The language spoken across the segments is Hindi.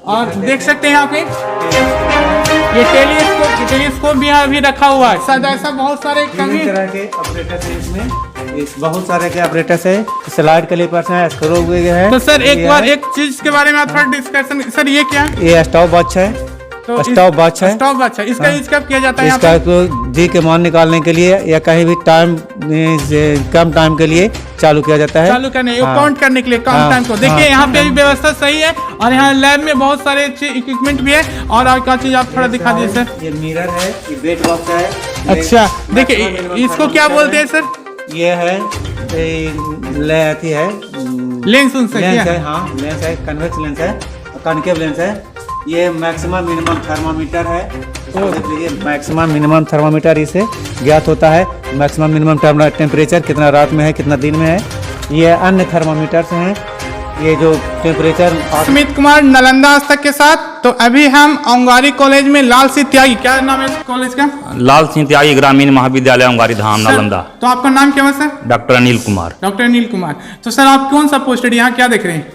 और देख सकते हैं यहाँ पे ये टेलीस्कोप भी यहाँ भी रखा हुआ है। शायद ऐसा बहुत सारे कमी तरह के ऑपरेटर्स हैं इसमें, बहुत सारे के ऑपरेटर्स है, स्लाइड क्लिपर्स हैं, स्क्रू हुए हैं। तो सर एक बार एक चीज के बारे में आप थोड़ा डिस्कशन, सर ये क्या है? ये स्टॉप वॉच है, तो स्टॉप वॉच है। स्टॉप वॉच है, इसका यूज कब किया जाता है? इसका जी के मान निकालने के लिए या कहीं भी टाइम कम टाइम के लिए चालू किया जाता है, चालू करने काउंट करने के लिए कम टाइम को। देखिए यहाँ पे भी व्यवस्था सही है और यहाँ लैब में बहुत सारे अच्छे इक्विपमेंट भी है। और क्या चीज आप थोड़ा दिखा दीजिए सर। ये मिरर है, ये वेट बॉक्स है। अच्छा देखिए इसको क्या बोलते हैं सर? ये है अथी है लेंस है, हाँ लेंस है, कन्वेक्स लेंस है, कॉनकेव लेंस है। ये मैक्सिमम मिनिमम थर्मामीटर है। ये मैक्सिमम मिनिमम थर्मामीटर इसे ज्ञात होता है। मैक्सिमम मिनिमम टेम्परेचर कितना रात में है कितना दिन में है। ये अन्य थर्मामीटर्स हैं, ये जो टेम्परेचर। सुमित कुमार नालंदा हस्तक के साथ। तो अभी हम औंगारी कॉलेज में लाल सिंह त्यागी, क्या नाम है कॉलेज का? लाल सिंह त्यागी ग्रामीण महाविद्यालय औंगारी धाम नालंदा। तो आपका नाम क्या है sir? Doctor Anil Kumar. Doctor Anil Kumar. तो सर आप कौन सा पोस्टेड यहाँ क्या देख रहे हैं?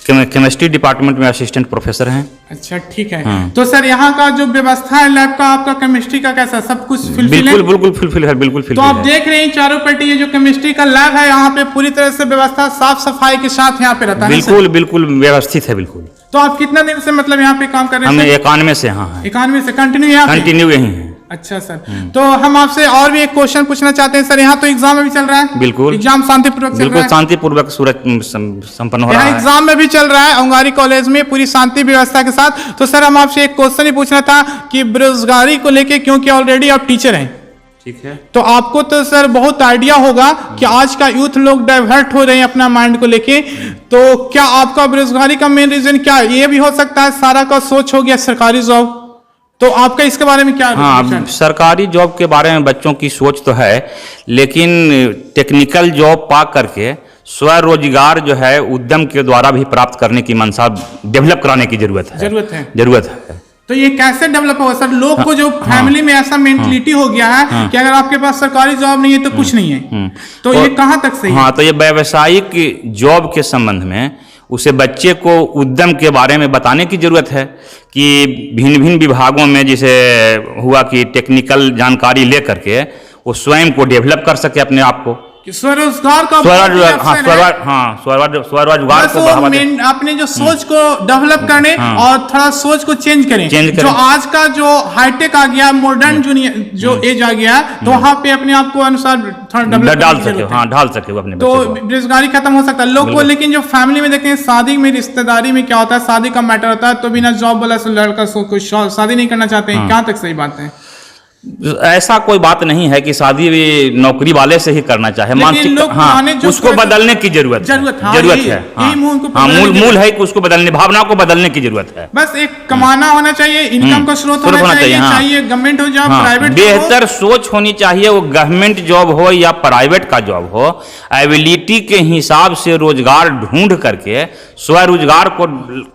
केमिस्ट्री डिपार्टमेंट में असिस्टेंट प्रोफेसर हैं। अच्छा ठीक है। तो सर यहाँ का जो व्यवस्था है लैब का आपका केमिस्ट्री का कैसा, सब कुछ फुलफिल है? बिल्कुल फुलफिल है, बिल्कुल फुलफिल। तो आप देख रहे हैं चारों पट्टी ये जो केमिस्ट्री का लैब है यहाँ पे पूरी तरह से व्यवस्था साफ सफाई के साथ यहाँ पे रहता है। बिल्कुल व्यवस्थित है, बिल्कुल। तो आप कितना दिन से मतलब यहाँ पे काम कर रहे हैं? हम 91 से। हाँ 91 से कंटिन्यू यही है। अच्छा सर। तो हम आपसे और भी एक क्वेश्चन पूछना चाहते हैं सर। यहाँ तो एग्जाम में भी चल रहा है? बिल्कुल एग्जाम शांतिपूर्वक चल रहा है? बिल्कुल शांतिपूर्वक संपन्न हो रहा है। एग्जाम में भी चल रहा है औंगारी कॉलेज में पूरी शांति व्यवस्था के साथ। तो सर हम आपसे एक क्वेश्चन ही पूछना था कि बेरोजगारी को लेके, क्योंकि ऑलरेडी आप टीचर हैं, ठीक है, तो आपको तो सर बहुत आइडिया होगा कि आज का यूथ लोग डाइवर्ट हो रहे हैं अपना माइंड को लेके। तो क्या आपका बेरोजगारी का मेन रीजन क्या ये भी हो सकता है सारा का सोच हो गया सरकारी जॉब? तो आपका इसके बारे में क्या? हाँ सरकारी जॉब के बारे में बच्चों की सोच तो है, लेकिन टेक्निकल जॉब पा करके स्वरोजगार जो है उद्यम के द्वारा भी प्राप्त करने की मंशा डेवलप कराने की जरूरत है। तो ये कैसे डेवलप होगा सर? लोग को जो फैमिली में ऐसा मेंटलिटी हो गया है कि अगर आपके पास सरकारी जॉब नहीं है तो कुछ नहीं है, तो ये कहाँ तक सही है? हाँ तो ये व्यावसायिक जॉब के संबंध में उसे बच्चे को उद्यम के बारे में बताने की जरूरत है कि भिन्न भिन्न विभागों में जैसे हुआ कि टेक्निकल जानकारी ले करके वो स्वयं को डेवलप कर सके अपने आप को। स्वरोजगार का स्वरोजगार को बढ़ावा दे। अपने जो सोच को डेवलप करने और थोड़ा सोच को चेंज करें। जो आज का जो हाईटेक आ गया, मॉडर्न जो एज आ गया, तो वहाँ पे अपने आप को अनुसार थोड़ा डेवलप ढाल सके अपने। तो बेरोजगारी खत्म हो सकता है लोग को। लेकिन जो फैमिली में देखते हैं शादी में, रिश्तेदारी में क्या होता है, शादी का मैटर होता है, तो बिना जॉब वाला लड़का शादी नहीं करना चाहते हैं। क्या तक सही बात है? ऐसा कोई बात नहीं है कि शादी भी नौकरी वाले से ही करना चाहे। मानसिक उसको बदलने की जरूरत है। मूल है कि उसको बदलने, भावना को बदलने की जरूरत है। बस एक कमाना होना चाहिए, इनकम का स्रोत होना चाहिए। गवर्नमेंट हो या प्राइवेट, बेहतर सोच होनी चाहिए। वो गवर्नमेंट जॉब हो या प्राइवेट का जॉब हो, एबिलिटी के हिसाब से रोजगार ढूंढ करके स्वरोजगार को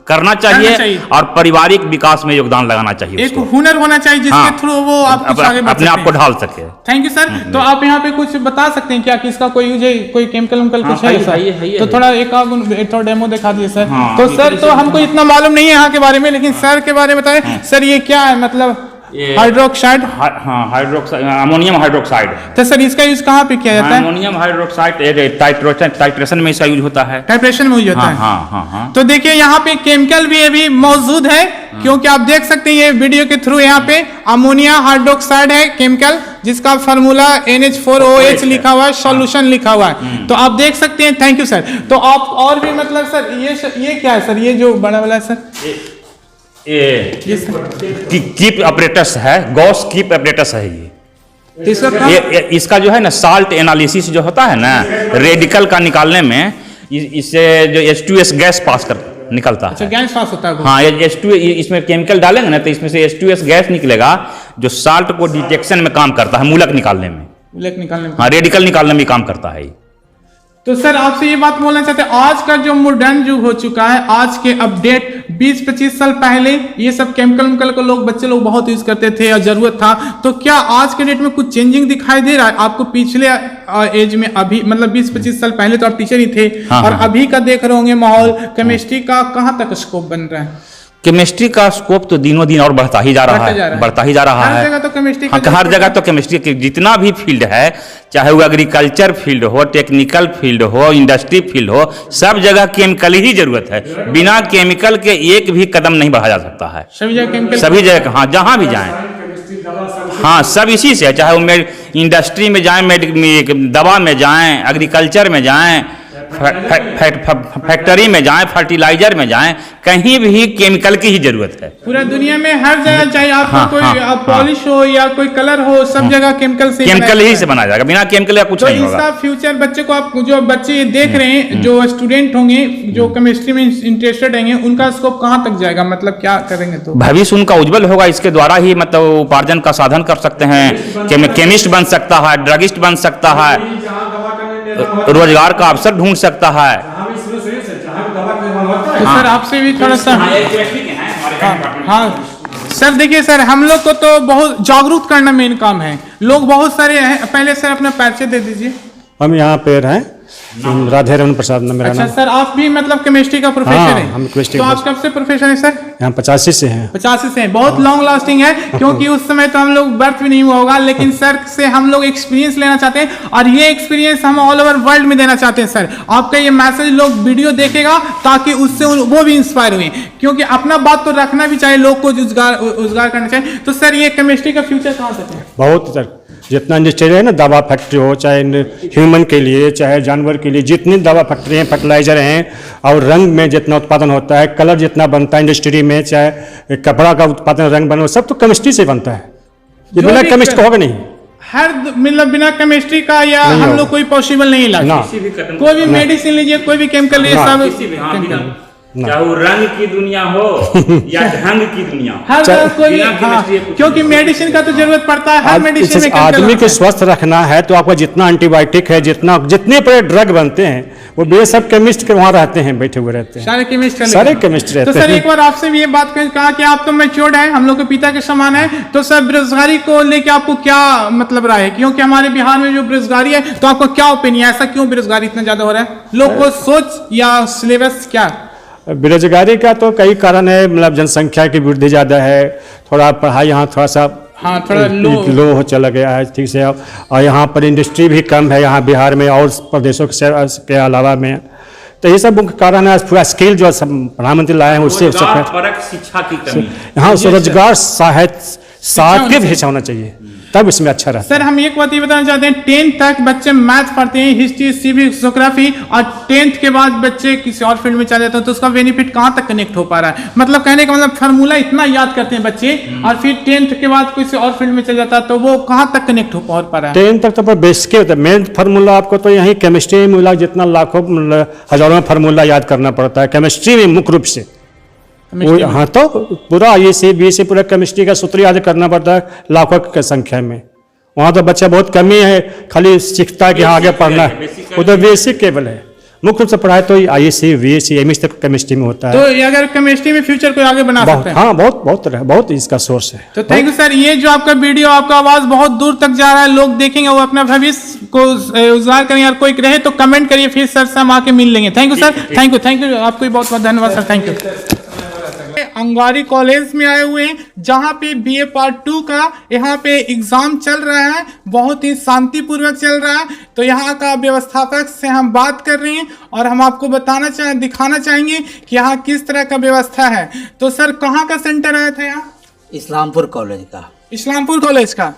करना चाहिए और पारिवारिक विकास में योगदान लगाना चाहिए। एक हुनर होना चाहिए जिसके थ्रू वो अपने आप को ढाल सके। Thank you sir. तो आप यहाँ पे कुछ बता सकते हैं क्या कि इसका कोई यूज है, कोई केमिकल कुछ है? तो थोड़ा थोड़ा डेमो दिखा दिए सर। तो सर तो हमको इतना मालूम नहीं है यहाँ के बारे में, लेकिन सर के बारे में बताएं। सर ये क्या है, मतलब हाइड्रोक्साइड? Ammonium hydroxide. तो सर इसका यूज कहाँ पे किया जाता है? अमोनियम हाइड्रोक्साइड टाइट्रेशन में इसका यूज होता है। टाइट्रेशन में यूज होता है। हाँ। तो देखिए यहाँ पे केमिकल भी अभी मौजूद है, क्योंकि आप देख सकते हैं ये वीडियो के थ्रू यहाँ पे अमोनिया हाइड्रोक्साइड है केमिकल, जिसका फार्मूला NH4OH लिखा हुआ है, सॉल्यूशन लिखा हुआ है। तो आप देख सकते हैं। Thank you sir. तो आप और भी मतलब सर ये क्या है सर, ये जो बड़ा वाला है सर? कीप ऑपरेटस है, गॉस कीप ऑपरेटस है ये। इसका जो है ना साल्ट एनालिसिस जो होता है ना रेडिकल का निकालने में, इससे जो H2S गैस पास कर निकलता है। अच्छा गैस पास होता है। हाँ H2 इसमें केमिकल डालेंगे ना तो इसमें से H2S गैस निकलेगा जो साल्ट को डिटेक्शन में काम करता है, मूलक निकालने में। हाँ रेडिकल निकालने में काम करता है। तो सर आपसे ये बात बोलना चाहते हैं, आज का जो मॉडर्न युग हो चुका है, आज के अपडेट 20-25 साल पहले ये सब केमिकल को बच्चे लोग बहुत यूज करते थे और जरूरत था, तो क्या आज के डेट में कुछ चेंजिंग दिखाई दे रहा है आपको? पिछले एज में अभी मतलब 20-25 साल पहले तो आप टीचर ही थे, और अभी का देख रहे होंगे माहौल, केमिस्ट्री का कहाँ तक स्कोप बन रहा है? केमिस्ट्री का स्कोप तो दिनों दिन और बढ़ता ही जा रहा है, बढ़ता ही जा रहा है। हर जगह तो केमिस्ट्री, हर जगह तो केमिस्ट्री के जितना भी फील्ड है, चाहे वो एग्रीकल्चर फील्ड हो, टेक्निकल फील्ड हो, इंडस्ट्री फील्ड हो, सब जगह केमिकल ही जरूरत है। बिना केमिकल के एक भी कदम नहीं बढ़ा जा सकता है। सभी जगह केमिकल, सभी जगह, हाँ जहाँ भी जाएं, हाँ सब इसी से, चाहे वो इंडस्ट्री में जाएं, दवा में जाएं, एग्रीकल्चर में जाएं, फैक्ट्री में जाएं, फर्टिलाइजर में जाएं, कहीं भी केमिकल की ही जरूरत है। पूरा दुनिया में हर जगह चाहे आपको कोई पॉलिश हो या कोई कलर हो, सब जगह केमिकल से बनाया जाएगा, बिना केमिकल का कुछ नहीं होगा। इसका फ्यूचर बच्चे को, आप जो बच्चे देख रहे हैं, जो स्टूडेंट होंगे जो केमिस्ट्री में इंटरेस्टेड होंगे, उनका स्कोप कहाँ तक जाएगा, मतलब क्या करेंगे? तो भविष्य उनका उज्जवल होगा, इसके द्वारा ही मतलब उपार्जन का साधन कर सकते हैं। केमिस्ट बन सकता है, ड्रगिस्ट बन सकता है, रोजगार का अवसर ढूंढ सकता है। तो सर आपसे भी थोड़ा सा, हाँ सर देखिए सर, हम लोग को तो बहुत जागरूक करना मेन काम है। लोग बहुत सारे हैं, पहले सर अपना परिचय दे दीजिए। हम यहाँ पे हैं, राधे रमन प्रसाद मेरा नाम। सर आप भी मतलब केमिस्ट्री का प्रोफेसर हाँ, हैं? हम केमिस्ट्री, तो आप कब से प्रोफेसर हैं सर? यहाँ 85 से हैं। 85 से हैं, बहुत लॉन्ग लास्टिंग है, क्योंकि उस समय तो हम लोग बर्थ भी नहीं हुआ होगा, लेकिन सर से हम लोग एक्सपीरियंस लेना चाहते हैं, और ये एक्सपीरियंस हम ऑल ओवर वर्ल्ड में देना चाहते हैं। सर आपका ये मैसेज लोग वीडियो देखेगा, ताकि उससे वो भी इंस्पायर हुए, क्योंकि अपना बात तो रखना भी चाहिए, लोग को रोजगार करना चाहिए। तो सर ये केमिस्ट्री का फ्यूचर कहाँ तक है? बहुत तक, जितना इंडस्ट्री है ना, दवा फैक्ट्री हो, चाहे ह्यूमन के लिए चाहे जानवर के लिए, जितनी दवा फैक्ट्री हैं, फर्टिलाइजर हैं, और रंग में जितना उत्पादन होता है, कलर जितना बनता है इंडस्ट्री में, चाहे कपड़ा का उत्पादन, रंग बनो, सब तो केमिस्ट्री से बनता है। ये बिना केमिस्ट होगा नहीं, हर मतलब बिना केमिस्ट्री का या हम लोग कोई पॉसिबल नहीं लाना। कोई भी मेडिसिन लीजिए, कोई भी केमिकल लीजिए, सब चाहे वो रंग की दुनिया हो या ढंग की दुनिया, हर कोई भी, क्योंकि मेडिसिन का तो जरूरत पड़ता है, हर मेडिसिन में आदमी को स्वस्थ रखना है तो आपका जितना एंटीबायोटिक है, जितने बड़े ड्रग बनते हैं, वो बे सब केमिस्ट के वहाँ रहते हैं, बैठे हुए रहते हैं, सारे केमिस्ट रहते हैं। तो सर एक बार आपसे भी ये बात कहा कि आप तो मैच्योर्ड है, हम लोग के पिता के समान है, तो सर बेरोजगारी को लेके आपको क्या मतलब राय है? क्योंकि हमारे बिहार में जो बेरोजगारी है, तो आपको क्या ओपिनियन है, ऐसा क्यों बेरोजगारी इतना ज्यादा हो रहा है? लोग को सोच या सिलेबस क्या? बेरोजगारी का तो कई कारण है, मतलब जनसंख्या की वृद्धि ज़्यादा है, थोड़ा पढ़ाई यहाँ थोड़ा सा थोड़ा लो हो चला गया है, ठीक से, और यहाँ पर इंडस्ट्री भी कम है यहाँ बिहार में और प्रदेशों के अलावा में। तो ये सब मुख्य कारण है। पूरा स्किल जो प्रधानमंत्री लाए हैं उससे शिक्षा की कमी, यहाँ रोजगार साहित्य भी होना चाहिए, तब इसमें अच्छा रहता है। सर हम एक बात ये बताना चाहते हैं, 10th तक बच्चे मैथ पढ़ते हैं, हिस्ट्री, सिविक्स, ज्योग्राफी, और 10th के बाद बच्चे किसी और फील्ड में चले जाते हैं, तो उसका बेनिफिट कहाँ तक कनेक्ट हो पा रहा है? मतलब कहने का मतलब फार्मूला इतना याद करते हैं बच्चे, और फिर 10th के बाद किसी और फील्ड में चले जाता है, तो वो कहाँ तक कनेक्ट हो पा रहा है? 10th तक तो बेसिक होता है, मेन फार्मूला आपको तो यही केमिस्ट्री में मिला, जितना लाखों हजारों फार्मूला याद करना पड़ता है केमिस्ट्री में मुख्य रूप से। हाँ, तो पूरा BSc पूरा केमिस्ट्री का सूत्र याद करना पड़ता है लाखों की संख्या में। वहाँ तो बच्चा बहुत कमी है, खाली सीखता है कि हाँ आगे पढ़ना है, वो तो बेसिक केवल है। मुख्य रूप से पढ़ाई तो ISc, BSc, MSc तक केमिस्ट्री में होता है। तो अगर केमिस्ट्री में फ्यूचर को आगे बना सकते हैं? हाँ, बहुत इसका सोर्स है। तो थैंक यू सर। ये जो आपका वीडियो, आपका आवाज बहुत दूर तक जा रहा है, लोग देखेंगे, वो अपना भविष्य को उजागर करें। यार कोई रहे तो कमेंट करिए, फिर सर से हम आके मिल लेंगे। Thank you sir, thank you, आपको भी बहुत बहुत धन्यवाद sir, thank you. Angari college में आए हुए हैं, जहां पे BA पार्ट 2 का यहाँ पे एग्जाम चल रहा है, बहुत ही शांतिपूर्वक चल रहा है। तो यहाँ का व्यवस्थापक से हम बात कर रहे हैं, और हम आपको दिखाना चाहेंगे कि यहाँ किस तरह का व्यवस्था है। तो सर कहाँ का सेंटर आया था यहाँ? इस्लामपुर कॉलेज का। इस्लामपुर कॉलेज का।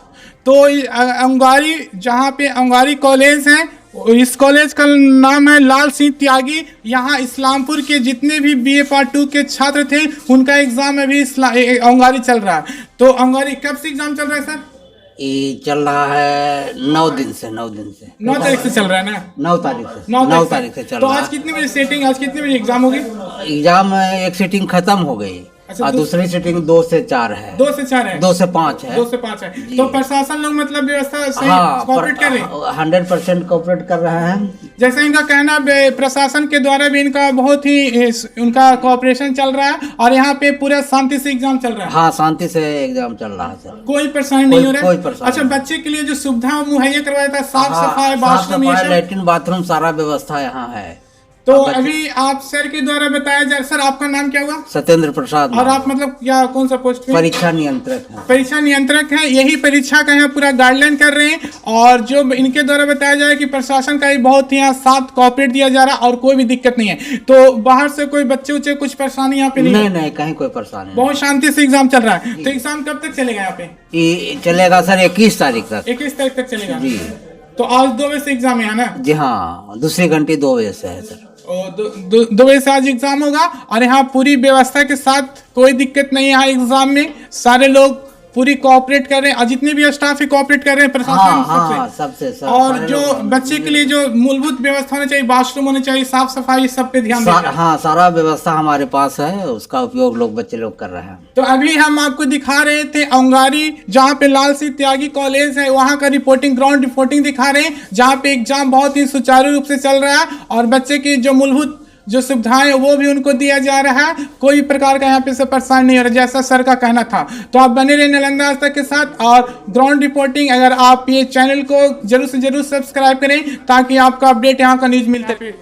तो अंगारी, जहाँ पे अंगारी कॉलेज है, इस कॉलेज का नाम है लाल सिंह त्यागी। यहाँ इस्लामपुर के जितने भी BA पार्ट 2 के छात्र थे, उनका एग्जाम अभी अंगारी चल रहा है। तो अंगारी कब से एग्जाम चल रहा है सर? ये चल रहा है 9 दिन से 9 तारीख से चल रहा है ना? 9 तारीख से चल तो रहा है। आज कितने बजे सेटिंग, आज कितने बजे एग्जाम होगी? एग्जाम एक सीटिंग खत्म हो गई, अच्छा, और दूसरी सीटिंग 2 से 4 है, 2 से 4 है, 2 से 5 है। 2 से 5 है। तो प्रशासन लोग मतलब व्यवस्था सही हाँ, कोऑपरेट कर रहे हैं? 100% कोऑपरेट कर रहे हैं। जैसे इनका कहना प्रशासन के द्वारा भी इनका बहुत ही उनका कोऑपरेशन चल रहा है और यहाँ पे पूरा शांति से एग्जाम चल रहा है। हाँ, शांति से एग्जाम चल रहा है सर। कोई परेशानी नहीं हो रहा है? कोई परेशानी अच्छा, बच्चे के लिए जो सुविधा मुहैया करवाया था, साफ हाँ, सफाई, साफ बाथरूम, ये सफाई, सब? लैट्रिन बाथरूम सारा व्यवस्था यहाँ है। तो अभी आप सर के द्वारा बताया जाए, सर आपका नाम क्या हुआ? सत्येंद्र प्रसाद और आप मतलब क्या कौन सा पोस्ट पे? परीक्षा नियंत्रक है। परीक्षा नियंत्रक है। यही परीक्षा का यहाँ पूरा गाइडलाइन कर रहे हैं और जो इनके द्वारा बताया जाए कि प्रशासन का भी बहुत ही यहाँ साथ कोऑपरेट दिया जा रहा है और कोई भी दिक्कत नहीं है। तो बाहर से कोई बच्चे उच्चे कुछ परेशानी यहाँ पे नहीं है? नहीं, कहीं कोई परेशानी नहीं। बहुत शांति से एग्जाम चल रहा है। तो एग्जाम कब तक चलेगा यहाँ पे? ये चलेगा सर 21 तारीख तक। 21 तारीख तक चलेगा जी। तो आज 2 बजे से एग्जाम है ना? जी हाँ, दूसरी घंटी 2 बजे से है सर। और 2 बजे से आज एग्जाम होगा और यहाँ पूरी व्यवस्था के साथ कोई दिक्कत नहीं है। यहाँ एग्जाम में सारे लोग पूरी कोऑपरेट कर रहे हैं और जितने भी स्टाफ है कोऑपरेट कर रहे हैं प्रशासन सबसे सब और सारे जो लोग- बच्चे के लिए जो मूलभूत व्यवस्था होनी चाहिए, वॉशरूम होने चाहिए, साफ सफाई, सब पे ध्यान दें। हाँ, सारा व्यवस्था हमारे पास है, उसका उपयोग लोग बच्चे लोग कर रहे हैं। तो अभी हम आपको दिखा रहे थे औंगारी, जहाँ पे लाल सिंह त्यागी कॉलेज है, वहाँ का रिपोर्टिंग, ग्राउंड रिपोर्टिंग दिखा रहे हैं, जहाँ पे एग्जाम बहुत ही सुचारू रूप से चल रहा है और बच्चे की जो मूलभूत जो सुविधाएं वो भी उनको दिया जा रहा है। कोई प्रकार का यहाँ पे से परेशानी नहीं हो रहा, जैसा सर का कहना था। तो आप बने रहे नालंदा आज तक के साथ और ग्राउंड रिपोर्टिंग, अगर आप ये चैनल को जरूर से जरूर सब्सक्राइब करें ताकि आपका अपडेट यहाँ का न्यूज मिलता है।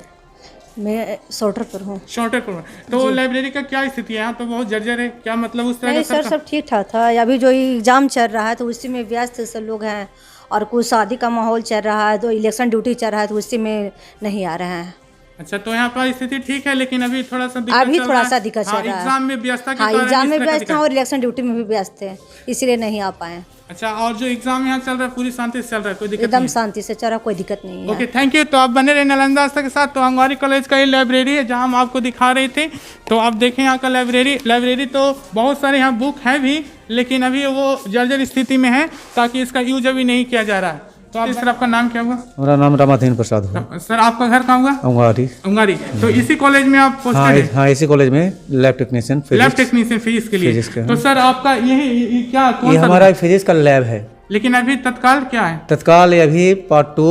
मैं शॉर्टर पर हूँ। शॉर्टर पर तो लाइब्रेरी का क्या स्थिति है? यहाँ तो बहुत जर्जर है, क्या मतलब उस तरह नहीं का सर, सब ठीक ठाक था। अभी जो एग्ज़ाम चल रहा है तो उसी में व्यस्त सब लोग हैं और कुछ शादी का माहौल चल रहा है, तो इलेक्शन ड्यूटी चल रहा है, तो उसी में नहीं आ रहे हैं। अच्छा, तो यहाँ पर स्थिति ठीक है लेकिन अभी थोड़ा सा दिक्कत अभी चल थोड़ा रहा है। सा दिक्कत चल हाँ, रहा है। एग्जाम में व्यवस्था के हाँ, कारण एग्जाम इस में तरह का व्यस्त थे दिक्कत। और इलेक्शन ड्यूटी में भी व्यस्त थे, इसीलिए नहीं आ पाए। अच्छा, और जो एग्जाम यहाँ चल रहा है पूरी शांति से चल रहा है, कोई दिक्कत एकदम नहीं? शांति से चल रहा, कोई दिक्कत नहीं है। Okay, thank you. तो आप बने रहे नालंदा आस्था के साथ। तो अंगारी कॉलेज का ये लाइब्रेरी है जहाँ हम आपको दिखा रहे थे। तो आप देखें यहाँ का लाइब्रेरी तो बहुत सारे यहाँ बुक हैं भी, लेकिन अभी वो जर्जर स्थिति में है ताकि इसका यूज अभी नहीं किया जा रहा है। तो आप सर, आपका नाम क्या हुआ? मेरा नाम रामाधीन प्रसाद हुआ। सर, आपका घर कहाँ हुआ? अंगारी। अंगारी। तो इसी कॉलेज में आप पोस्टेड हाँ, हैं? हाँ, इसी कॉलेज में lab technician lab technician physics के लिए। फिजिक्स के, तो सर आपका ये क्या कौन ये सा? हमारा फिजिक्स का लैब है। लेकिन अभी तत्काल क्या है? तत्काल अभी पार्ट 2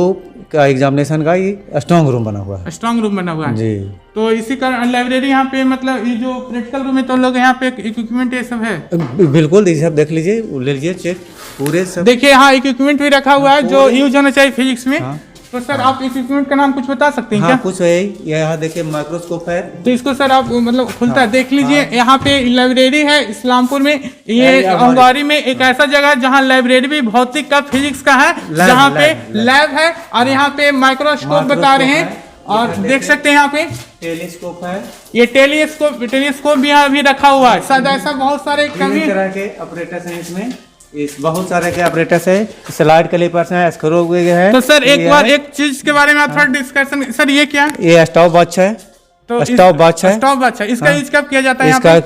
का एग्जामिनेशन का ये स्ट्रॉन्ग रूम बना हुआ है स्ट्रांग रूम बना हुआ है जी। तो इसी कारण लाइब्रेरी यहाँ पे मतलब ये जो प्रैक्टिकल रूम है तो लोग यहाँ पे इक्विपमेंट ये सब है। बिल्कुल, ये सब देख लीजिए, ले लीजिए चेक पूरे सब। देखिए यहाँ इक्विपमेंट भी रखा हुआ है जो यूज होना चाहिए फिजिक्स में। तो सर आप इक्विपमेंट का नाम कुछ बता सकते हैं हाँ, क्या? कुछ है। ये यहाँ देखिए माइक्रोस्कोप है। तो इसको सर आप मतलब खुलता है देख लीजिए। यहाँ पे लाइब्रेरी है इस्लामपुर में, ये अंगारी में एक ऐसा जगह है जहाँ लाइब्रेरी भी भौतिक का फिजिक्स का है, जहाँ पे लैब है और यहाँ पे माइक्रोस्कोप बता रहे हैं और देख सकते हैं यहाँ पे टेलीस्कोप है। ये टेलीस्कोप भी यहाँ भी रखा हुआ है। शायद ऐसा बहुत सारे कमी विभिन्न तरह के ऑपरेटर्स हैं इसमें। इस बहुत सारे के ऑपरेटर्स है, स्लाइड कैलिपर्स हैं, स्क्रू है। तो सर एक बार एक चीज के बारे में आप थोड़ा डिस्कशन, सर ये क्या? ये स्टॉप वॉच है। तो स्टॉप वॉच है। स्टॉप वॉच है। इसका हाँ। यूज कब किया जाता है? इसका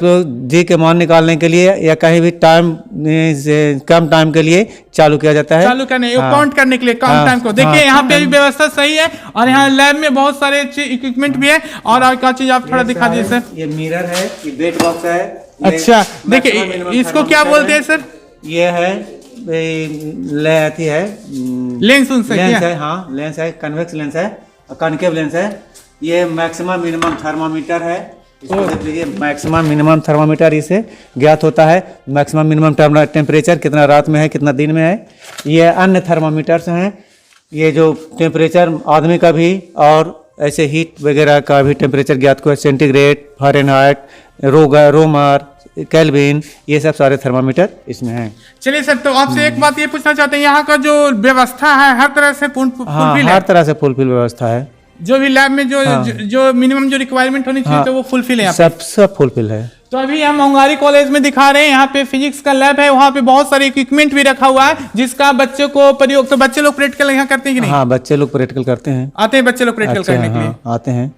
जी के मान निकालने के लिए या कहीं भी टाइम कम टाइम के लिए चालू किया जाता है। चालू करने, हाँ। काउंट करने के लिए कम हाँ, टाइम को। देखिए हाँ। यहाँ पे भी व्यवस्था सही है और यहाँ लैब में बहुत सारे अच्छे इक्विपमेंट भी है। और क्या चीज आप थोड़ा दिखा दीजिए सर। ये मिरर है, ये बेट बॉक्स है। अच्छा, देखिए इसको क्या बोलते हैं सर? ये है लेंस है। लेंस उनसे लेंस क्या? है, हाँ, लेंस है, कन्वेक्स लेंस है, कॉनकेव लेंस है। ये मैक्सिमम मिनिमम थर्मामीटर है। इसको देख लीजिए, मैक्सिमम मिनिमम थर्मामीटर इसे ज्ञात होता है। मैक्सिमम मिनिमम टेम्परेचर कितना रात में है, कितना दिन में है। ये अन्य थर्मामीटर्स हैं, ये जो टेम्परेचर आदमी का भी और ऐसे हीट वगैरह का भी टेम्परेचर ज्ञात हुआ है। सेंटीग्रेड, फ़ारेनहाइट, रोमर, केल्विन, ये सब सारे थर्मामीटर इसमें हैं। चलिए सर, तो आपसे एक बात ये पूछना चाहते हैं, यहाँ का जो व्यवस्था है हर तरह से हाँ, फुलफिल हर है? तरह से फुलफिल व्यवस्था है। जो भी लैब में जो मिनिमम जो रिक्वायरमेंट होनी चाहिए तो वो फुलफिल है यहाँ पे? सब फुलफिल है। तो अभी हम अंगारी कॉलेज में दिखा रहे हैं, यहाँ पे फिजिक्स का लैब है, वहाँ पे बहुत सारे इक्विपमेंट भी रखा हुआ है जिसका बच्चे को प्रयोग। तो बच्चे लोग प्रैक्टिकल यहाँ करते हैं कि नहीं? हाँ, बच्चे लोग प्रैक्टिकल करते हैं। आते हैं बच्चे लोग प्रैक्टिकल अच्छे करने हैं, के लिए। हाँ, आते हैं।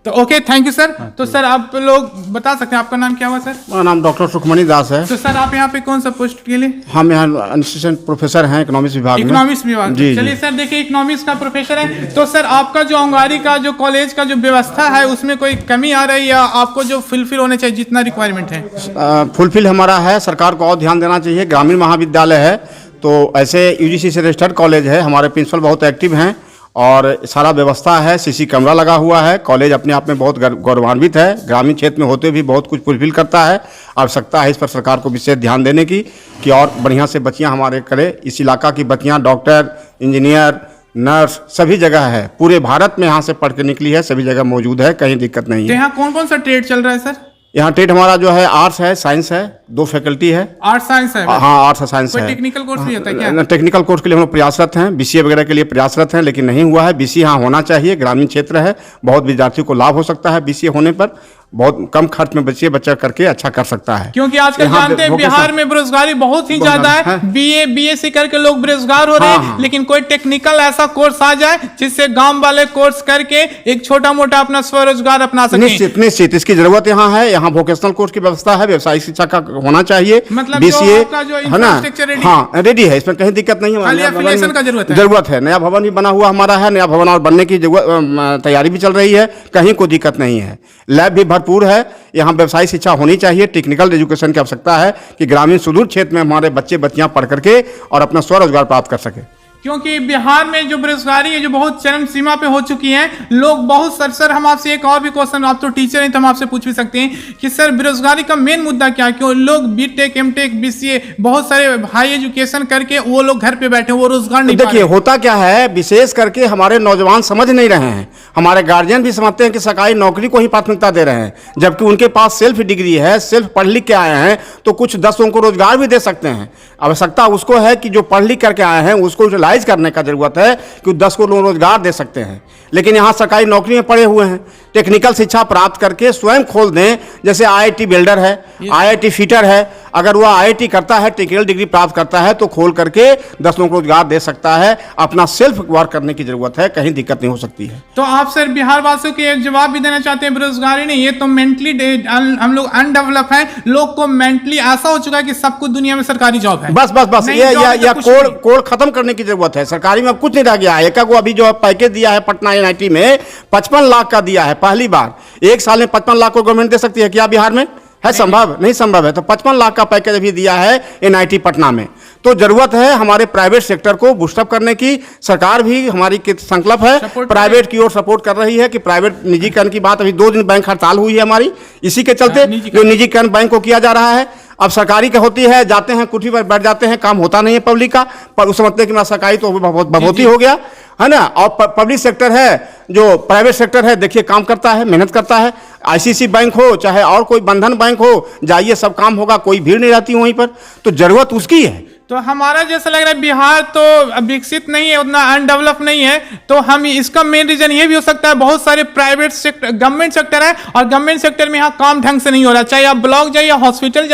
तो ओके, थैंक यू सर। तो सर आप लोग बता सकते हैं आपका नाम क्या हुआ सर? मेरा नाम डॉक्टर सुखमणि दास है। तो सर आप यहाँ पे कौन सा पोस्ट के लिए? हम यहाँ असिस्टेंट प्रोफेसर हैं इकोनॉमिक्स विभाग में। इकोनॉमिक्स विभाग। जी, चलिए जी। सर, देखिए इकोनॉमिक्स का प्रोफेसर है, तो सर आपका जो अंगारी का जो कॉलेज का जो व्यवस्था है उसमें कोई कमी आ रही है या आपको जो फुलफिल होने चाहिए जितना रिक्वायरमेंट है? फुलफिल हमारा है, सरकार को और ध्यान देना चाहिए। ग्रामीण महाविद्यालय है तो ऐसे यूजीसी से रजिस्टर्ड कॉलेज है, हमारे प्रिंसिपल बहुत एक्टिव हैं और सारा व्यवस्था है, सीसी कैमरा लगा हुआ है। कॉलेज अपने आप में बहुत गौरवान्वित है, ग्रामीण क्षेत्र में होते भी बहुत कुछ फुलफिल करता है। आवश्यकता है इस पर सरकार को विशेष ध्यान देने की कि और बढ़िया से बच्चियां हमारे करे। इस इलाका की बच्चियां डॉक्टर, इंजीनियर, नर्स सभी जगह है, पूरे भारत में यहाँ से पढ़ के निकली है, सभी जगह मौजूद है, कहीं दिक्कत नहीं तो है। यहाँ कौन कौन सा ट्रेड चल रहा है सर? यहाँ ट्रेड हमारा जो है आर्ट्स है, साइंस है, 2 फैकल्टी है। आर्ट साइंस है? हाँ, आर्ट्स और साइंस कोई है। टेक्निकल कोर्स भी होता है क्या? टेक्निकल कोर्स के लिए हम लोग प्रयासरत हैं, बीसीए वगैरह के लिए प्रयासरत हैं, लेकिन नहीं हुआ है। बीसीए यहाँ होना चाहिए, ग्रामीण क्षेत्र है, बहुत विद्यार्थियों को लाभ हो सकता है बीसीए होने पर। बहुत कम खर्च में बच्चा करके अच्छा कर सकता है, क्योंकि आजकल यहाँ जानते हैं vocational- बिहार में बेरोजगारी बहुत ही बहुत ज्यादा ज्यादा है। है। बीएससी करके लोग बेरोजगार हो रहे हैं। हाँ, हाँ। लेकिन कोई टेक्निकल ऐसा कोर्स आ जाए जिससे गांव वाले कोर्स करके एक छोटा मोटा अपना स्वरोजगार अपना सके। निश्चित निश्चित इसकी जरूरत यहाँ है। यहाँ वोकेशनल कोर्स की व्यवस्था है, व्यवसायिक शिक्षा का होना चाहिए। मतलब बीसीए जो आपका जो है ना, infrastructure ready हाँ रेडी है, इसमें कहीं दिक्कत नहीं है। खाली नया भवन affiliation में का जरूरत है। जरूरत है, नया भवन भी बना हुआ हमारा है, नया भवन और बनने की तैयारी भी चल रही है, कहीं कोई दिक्कत नहीं है। लैब भी भरपूर है, यहाँ व्यवसायिक शिक्षा होनी चाहिए। टेक्निकल एजुकेशन की आवश्यकता है कि ग्रामीण सुदूर क्षेत्र में हमारे बच्चे बच्चियां पढ़ करके और अपना स्वरोजगार प्राप्त कर सके। क्योंकि बिहार में जो बेरोजगारी है जो बहुत चरम सीमा पे हो चुकी है। लोग बहुत सर हम आपसे एक और भी क्वेश्चन, आप तो टीचर हैं तो हम आपसे पूछ भी सकते हैं कि सर बेरोजगारी का मेन मुद्दा क्या है? क्यों लोग बीटेक, एमटेक, बीसीए बहुत सारे हाई एजुकेशन करके वो लोग घर पे बैठे, वो रोजगार नहीं पा देखिए रहे। होता क्या है, विशेष करके हमारे नौजवान समझ नहीं रहे हैं, हमारे गार्जियन भी समझते हैं कि सरकारी नौकरी को ही प्राथमिकता दे रहे हैं, जबकि उनके पास सेल्फ डिग्री है, सेल्फ पढ़ लिख के आए हैं तो कुछ 10 लोगों को रोजगार भी दे सकते हैं। आवश्यकता उसको है कि जो पढ़ लिख करके आए हैं उसको यूटिलाइज करने का जरूरत है कि 10 को लोग रोजगार दे सकते हैं। लेकिन यहाँ सरकारी नौकरी में पड़े हुए हैं, टेक्निकल शिक्षा प्राप्त करके स्वयं खोल दें। जैसे आईआईटी बिल्डर है, आईआईटी फिटर है, अगर वह आईआईटी करता है, टेक्निकल डिग्री प्राप्त करता है तो खोल करके 10 लोगों को रोजगार दे सकता है। अपना सेल्फ वर्क करने की जरूरत है, कहीं दिक्कत नहीं हो सकती है। तो आप सर बिहार वासियों को एक जवाब भी देना चाहते हैं? बेरोजगारी नहीं, ये तो मेंटली हम लोग अनडेवलप हैं। लोग को मेंटली ऐसा हो चुका है कि सब कुछ दुनिया में सरकारी जॉब है। बस नहीं, ये job है तो या कुछ कोड नहीं। कोड खत्म करने की जरूरत है। सरकारी में अब कुछ नहीं रह गया है। एक को अभी जो पैकेज दिया है पटना एनआईटी में 55 लाख का दिया है, पहली बार। एक साल में 55 लाख को गवर्नमेंट दे सकती है क्या बिहार में? है संभव? नहीं संभव है। तो 55 लाख का पैकेज अभी दिया है एनआईटी पटना में। तो जरूरत है हमारे प्राइवेट सेक्टर को बूस्टअप करने की। सरकार भी हमारी संकल्प है, प्राइवेट की ओर सपोर्ट कर रही है कि प्राइवेट निजीकरण की बात, अभी 2 दिन बैंक हड़ताल हुई है हमारी, इसी के चलते जो निजीकरण बैंक को किया जा रहा है। अब सरकारी का होती है, जाते हैं कुर्सी पर बैठ जाते हैं, काम होता नहीं है पब्लिक का, पर उस समझते हैं कि मेरा सरकारी तो बहुत हो गया है ना। और पब्लिक सेक्टर है, जो प्राइवेट सेक्टर है, देखिए काम करता है, मेहनत करता है। आईसीसी बैंक हो चाहे और कोई बंधन बैंक हो, जाइए सब काम होगा, कोई भीड़ नहीं रहती वहीं पर। तो जरूरत उसकी है। तो हमारा जैसा लग रहा है बिहार तो विकसित नहीं है, उतना अनडेवलप नहीं है। तो हम इसका मेन रीजन ये भी हो सकता है बहुत सारे प्राइवेट सेक्टर, गवर्नमेंट सेक्टर है और गवर्नमेंट सेक्टर में यहाँ काम ढंग से नहीं हो रहा। चाहे आप ब्लॉक जाइए, हॉस्पिटल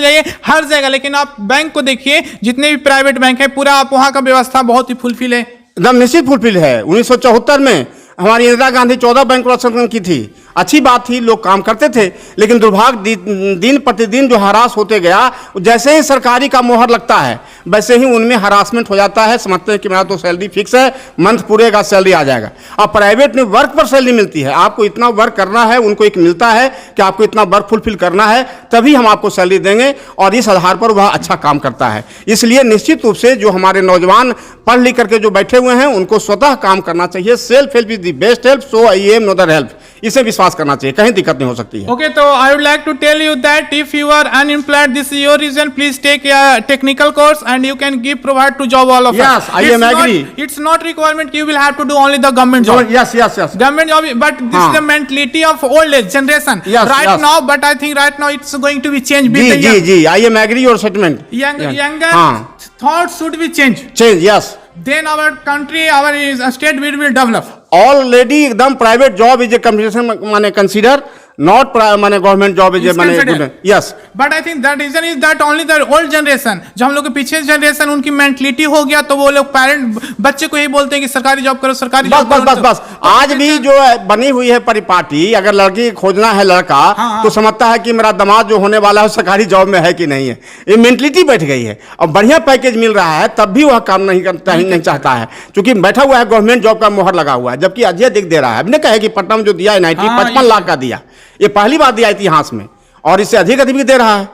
जाइए, हर जगह। लेकिन आप बैंक को देखिए, जितने भी प्राइवेट बैंक है, पूरा आप वहाँ का व्यवस्था बहुत ही फुलफिल है, एकदम निश्चित फुलफिल है। 1974 में हमारी इंदिरा गांधी 14 बैंक की थी, अच्छी बात थी, लोग काम करते थे। लेकिन दुर्भाग्य दिन प्रतिदिन जो हरास होते गया, जैसे ही सरकारी का मोहर लगता है वैसे ही उनमें हरासमेंट हो जाता है। समझते हैं कि मेरा तो सैलरी फिक्स है, मंथ पूरेगा सैलरी आ जाएगा। अब प्राइवेट में वर्क पर सैलरी मिलती है, आपको इतना वर्क करना है, उनको एक मिलता है कि आपको इतना वर्क फुलफिल करना है, तभी हम आपको सैलरी देंगे और इस आधार पर वह अच्छा काम करता है। इसलिए निश्चित रूप से जो हमारे नौजवान पढ़ लिख करके जो बैठे हुए हैं उनको स्वतः काम करना चाहिए। Self help is the best help, so I am no other help, इसे विश्वास करना चाहिए, कहीं दिक्कत नहीं हो सकती है। ओके, तो I would like to tell you that if you are unemployed, this is your reason, please take technical course and you can give provide to job all of us. Yes, I am agree. It's not requirement you will have to do only the government job. Yes. Government job, but this is the mentality of old age generation Yes, right yes. now. But I think right now it's going to be changed. जी, I am agree your statement. Younger हाँ। thoughts should be changed. Change, yes. Then our country, our state will develop. Already एकदम private job is a competition माने कंसीडर नॉट माने गवर्नमेंट जॉब इज माने yes. But I think the reason is that only the old generation, जो हम लोग के पीछे जनरेशन, उनकी मेंटलिटी हो गया, तो वो लोग पेरेंट बच्चे को यही बोलते हैं कि सरकारी जॉब करो, सरकारी बस जॉब बस करो। बस बस आज भी जो है बनी हुई है परिपाटी, अगर लड़की खोजना है लड़का तो समझता है कि मेरा दामाद जो होने वाला है सरकारी जॉब में है कि नहीं है। ये मेंटलिटी बैठ गई है। और बढ़िया पैकेज मिल रहा है तब भी वह काम नहीं करता, ही नहीं चाहता है, क्योंकि बैठा हुआ है गवर्नमेंट जॉब का मोहर लगा हुआ है, जबकि अजय दिख दे रहा है। अभी ने कहा कि पटना में जो दिया है 55 लाख का दिया, ये पहली बार दिया इतिहास में, और इससे अधिक भी दे रहा है।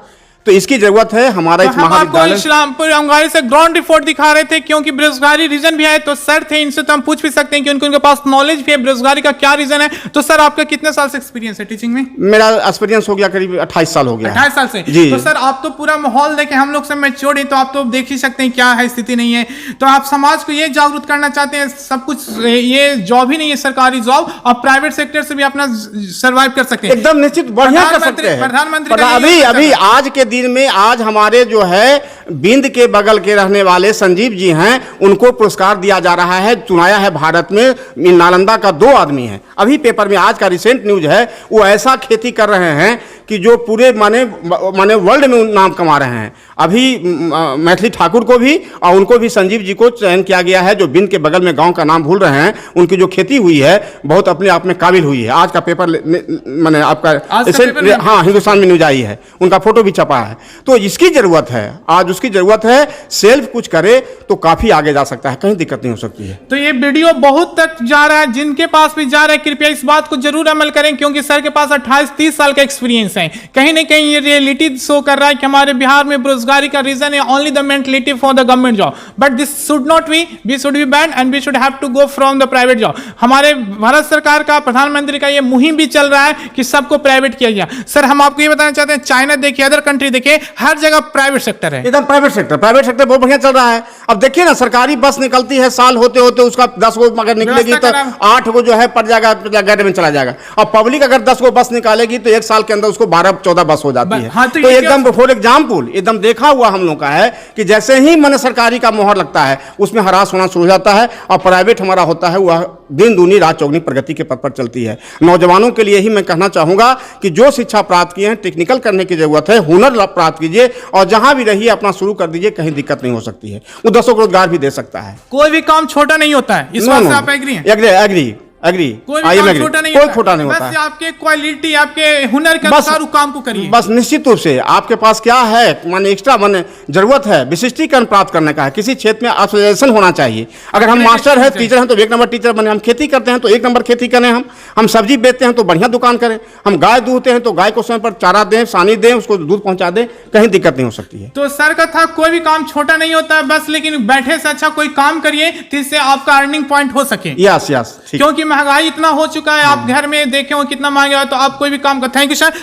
तो इसकी जरूरत है। हमारा इस हम आपको महाविद्यालय इस्लामपुर अंगारी से ग्राउंड रिपोर्ट दिखा रहे थे, क्योंकि बेरोजगारी रीजन भी है, तो सर थे, इनसे तो हम पूछ भी सकते हैं कि उनके पास नॉलेज भी है बेरोजगारी का क्या रीजन है। तो सर आपका कितने साल से एक्सपीरियंस है टीचिंग में? मेरा एक्सपीरियंस हो गया करीब 28 साल हो गया। 28 साल से जी। तो सर आप तो पूरा माहौल देखे, हम लोग से मैच्योर है, तो आप तो देख ही सकते हैं क्या है स्थिति नहीं है। तो आप समाज को ये जागरूक करना चाहते हैं, सब कुछ ये जॉब ही नहीं है सरकारी जॉब, आप प्राइवेट सेक्टर से भी अपना सर्वाइव कर सकते हैं। एकदम निश्चित बढ़िया कर सकते हैं। प्रधानमंत्री पर अभी आज के दिन में आज हमारे जो है बिंद के बगल के रहने वाले संजीव जी हैं, उनको पुरस्कार दिया जा रहा है। चुनाया है भारत में, नालंदा का 2 आदमी हैं। अभी पेपर में आज का रिसेंट न्यूज है, वो ऐसा खेती कर रहे हैं कि जो पूरे माने वर्ल्ड में नाम कमा रहे हैं। अभी मैथिली ठाकुर को भी और उनको भी संजीव जी को चयन किया गया है, जो बिंद के बगल में गांव का नाम भूल रहे हैं। उनकी जो खेती हुई है बहुत अपने आप में काबिल हुई है। आज का पेपर माने आपका हाँ हिंदुस्तान में न्यूज आई है, उनका फोटो भी छपा है। तो इसकी जरूरत है, आज उसकी जरूरत है। सेल्फ कुछ करे तो काफी आगे जा सकता है, कहीं दिक्कत नहीं हो सकती है। तो ये वीडियो बहुत तक जा रहा है, जिनके पास भी जा रहा है कृपया इस बात को जरूर अमल करें, क्योंकि सर के पास 28-30 साल का एक्सपीरियंस है। कहीं ना कहीं ये रियलिटी शो कर रहा है कि हमारे बिहार में बेरोजगारी का रीजन है only the mentality for the government job, but this should not be, we should be ban and we should have to go from the private job. हमारे भारत सरकार का, प्रधानमंत्री का ये मुहिम भी चल रहा है कि सबको प्राइवेट किया गया। सर हम आपको ये बताना चाहते हैं, चाइना देखिए, अदर कंट्री देखिए, हर जगह प्राइवेट सेक्टर है। एकदम प्राइवेट सेक्टर बहुत बढ़िया चल रहा है। अब देखिए ना, सरकारी बस निकलती है, साल होते होते उसका 10 गो अगर निकलेगी तो 8 गो जो है पड़ जाएगा, गैर में चला जाएगा। और पब्लिक अगर 10 गो बस निकालेगी तो 1 साल के अंदर उसको 12-14 बस हो जाती है। हाँ, तो एकदम फॉर एग्जाम्पल एकदम देखा हुआ हम लोग का है कि जैसे ही मैंने सरकारी का मोहर लगता है उसमें हरास होना शुरू हो जाता है, और प्राइवेट हमारा होता है वह दिन दूनी रात चौगनी प्रगति के पथ पर चलती है। नौजवानों के लिए ही मैं कहना चाहूंगा कि जो शिक्षा प्राप्त किए हैं टेक्निकल करने की जरूरत है, हुनर प्राप्त कीजिए और जहां भी रहिए अपना शुरू कर दीजिए, कहीं दिक्कत नहीं हो सकती है। वो 10 को रोजगार भी दे सकता है। कोई भी काम छोटा नहीं होता है, इस बात से आप एग्री हैं? एग्री कोई भी काम छोटा नहीं होता, कोई छोटा नहीं होता बस है। आपके क्वालिटी, आपके हुनर के अनुसार उस काम को करिए। बस निश्चित रूप से आपके पास क्या है, माने एक्स्ट्रा माने जरूरत है विशिष्टीकरण प्राप्त करने का है। किसी क्षेत्र में एसोसिएशन होना चाहिए। अगर हम मास्टर है, टीचर हैं तो 1 नंबर टीचर बने, हम खेती करते हैं तो 1 नंबर खेती करें, हम सब्जी बेचते हैं तो बढ़िया दुकान करें, हम गाय दूहते हैं तो गाय को समय पर चारा दें, सानी दें, उसको दूध पहुंचा दें, कहीं दिक्कत नहीं हो सकती है। तो सर का था, कोई भी काम छोटा नहीं होता है बस, लेकिन बैठे से अच्छा कोई काम करिए जिससे आपका अर्निंग पॉइंट हो सके। यस ठीक। क्योंकि महंगाई इतना हो चुका है, आप घर में देखे हो कितना महंगा है, तो आप कोई भी काम कर। Thank you sir.